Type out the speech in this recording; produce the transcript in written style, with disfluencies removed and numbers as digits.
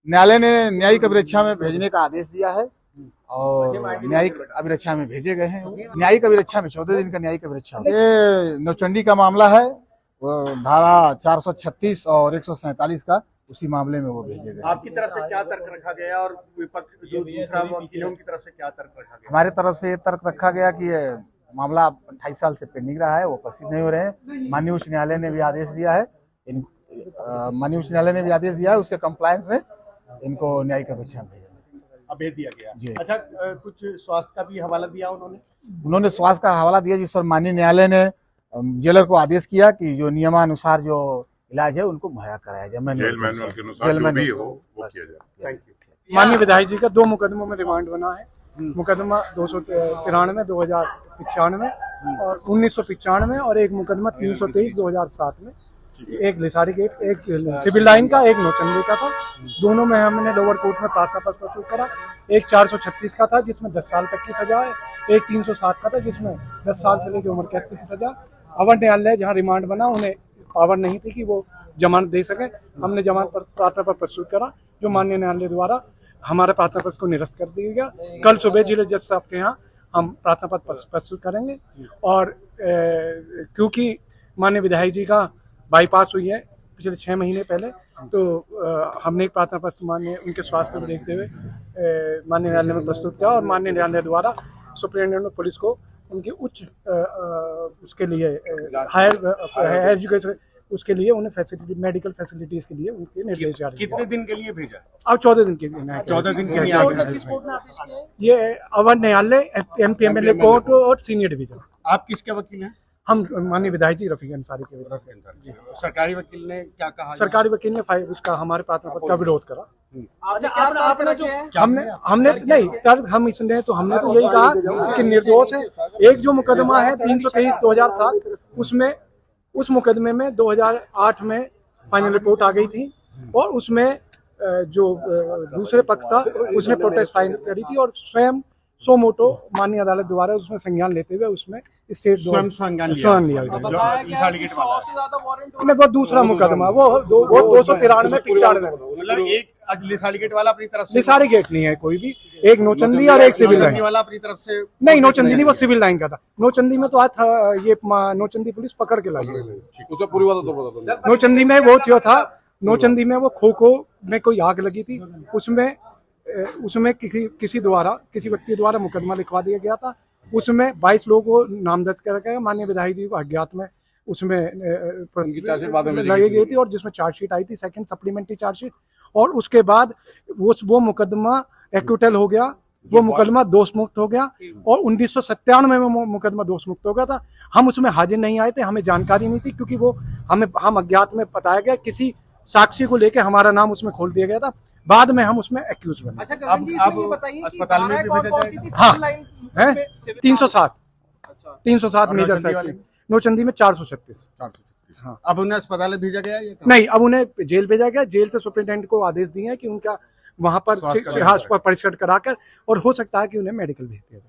न्यायालय ने न्यायिक अभिरक्षा में भेजने का आदेश दिया है और न्यायिक अभिरक्षा में भेजे गए हैं। न्यायिक अभिरक्षा में 14 दिन का न्यायिक अभिरक्षा। ये नौचंडी का मामला है, वो धारा 436 और 147 का, उसी मामले में वो भेजे गए। आपकी तरफ से क्या तर्क रखा गया और विपक्ष जो दूसरा वकील है उनकी तरफ से क्या तर्क रखा गया? हमारे तरफ से ये तर्क रखा गया कि ये मामला 28 साल से पेंडिंग रहा है, वो उपस्थित नहीं हो रहे हैं। माननीय उच्च न्यायालय ने भी आदेश दिया है, माननीय उच्च न्यायालय ने भी आदेश दिया है, उसके कंप्लायंस में इनको न्यायिक अभिरक्षा में भेज दिया गया। अच्छा, कुछ स्वास्थ्य का भी हवाला दिया उन्होंने स्वास्थ्य का हवाला दिया, जिस पर माननीय न्यायालय ने जेलर को आदेश किया कि जो नियमानुसार जो इलाज है उउनको मुहैया कराया जाए, जेल मैनुअल के अनुसार जो भी हो वो किया जाए। Thank you. माननीय विधायक जी का 2 मुकदमों में रिमांड बना है। मुकदमा 293 2095 और 1995 और एक मुकदमा 323 2007 में, एक लिसारी गेट, एक सिविल लाइन का, एक नौचंदी का था। दोनों में हमने लोअर कोर्ट में प्रार्थना पत्र प्रस्तुत करा। एक 436 का था जिसमें 10 साल तक की सजा है, एक 307 का था जिसमें 10 साल से लेकर उम्र कैद की सजा। अवर न्यायालय जहां रिमांड बना उन्हें पावर नहीं थी कि वो जमानत दे सके। हमने जमानत पर प्रार्थना पत्र प्रस्तुत करा, जो माननीय न्यायालय द्वारा हमारे प्रार्थना पत्र को निरस्त कर दिया गया। कल सुबह जिले जज साहब के यहाँ हम प्रार्थना पत्र प्रस्तुत करेंगे। और क्योंकि माननीय विधायक जी का बाईपास हुई है पिछले 6 महीने पहले, तो हमने एक प्रार्थना पत्र माननीय उनके स्वास्थ्य को देखते हुए माननीय न्यायालय में प्रस्तुत किया और माननीय न्यायालय द्वारा सुप्रिंटेंडेंट ऑफ पुलिस को उनकी उच्च उसके लिए हायर एजुकेशन उसके लिए उन्हें फैसिलिटी, मेडिकल फैसिलिटीज के लिए उनके निर्देश जारी। कितने दिन के लिए भेजा? अब 14 दिन के लिए। 14 दिन के लिए। ये अवर न्यायालय, एमपीएमएलए कोर्ट और सीनियर डिवीजन। आप किसके वकील हैं? हम माननीय विधायक जी रफीक अंसारी के वकील। सरकारी वकील ने क्या कहा? सरकारी वकील ने उसका हमारे प्रार्थना पत्र का विरोध करा। आपने जो हमने नहीं तर्क हम इसने तो हमने तो यही कहा कि निर्दोष है। एक जो मुकदमा है 323 2007, उसमें उस मुकदमे में 2008 में फाइनल रिपोर्ट आ गई थी और उसमें जो दूसरे पक्ष था उसने प्रोटेस्ट फाइल करी थी और स्वयं सो मोटो माननीय अदालत द्वारा उसमें संज्ञान लेते हुए उसमें स्टेट संज्ञान लिया गया। वो दूसरा मुकदमा वो 293 मतलब एक लिसारी गेट वाला अपनी तरफ से, लिसारी गेट नहीं है कोई भी, एक नौचंदी और एक सिविल लाइन वाला अपनी तरफ से नहीं, नौचंदी नहीं, वो सिविल लाइन का था। नौचंदी में तो आज था ये नौचंदी पुलिस पकड़ के लाई, उसे पूरी बात तो बता दो। नौचंदी में वो क्यों था, नौचंदी में वो खो में कोई आग लगी थी, उसमें किसी व्यक्ति द्वारा मुकदमा लिखवा दिया गया था। उसमें 22 लोगों को नाम दर्ज करा गया। माननीय विधायक जी को अज्ञात में उसमें लगी गई थी और जिसमें चार्जशीट आई थी, सेकंड सप्लीमेंट्री चार्जशीट। और उसके बाद वो मुकदमा एक्विटल हो गया, वो मुकदमा दोष मुक्त हो गया और 1997 में मुकदमा दोष मुक्त हो गया था। हम उसमें हाजिर नहीं आए थे, हमें जानकारी नहीं थी, क्योंकि वो हम अज्ञात में बताया गया, किसी साक्षी को लेकर हमारा नाम उसमें खोल दिया गया था। बाद में हम उसमें एक्यूज बने। अच्छा, अस्पताल में भी भेजा जाएगा? हाँ, 307 मेजर सेक्शन, नौचंदी में 436। हाँ। अब उन्हें अस्पताल भेजा गया या नहीं, अब उन्हें जेल भेजा गया। जेल से सुप्रिंटेंडेंट को आदेश दिए हैं कि उनका वहां पर परीक्षण कराकर, और हो सकता है कि उन्हें मेडिकल भेज दिया जाए।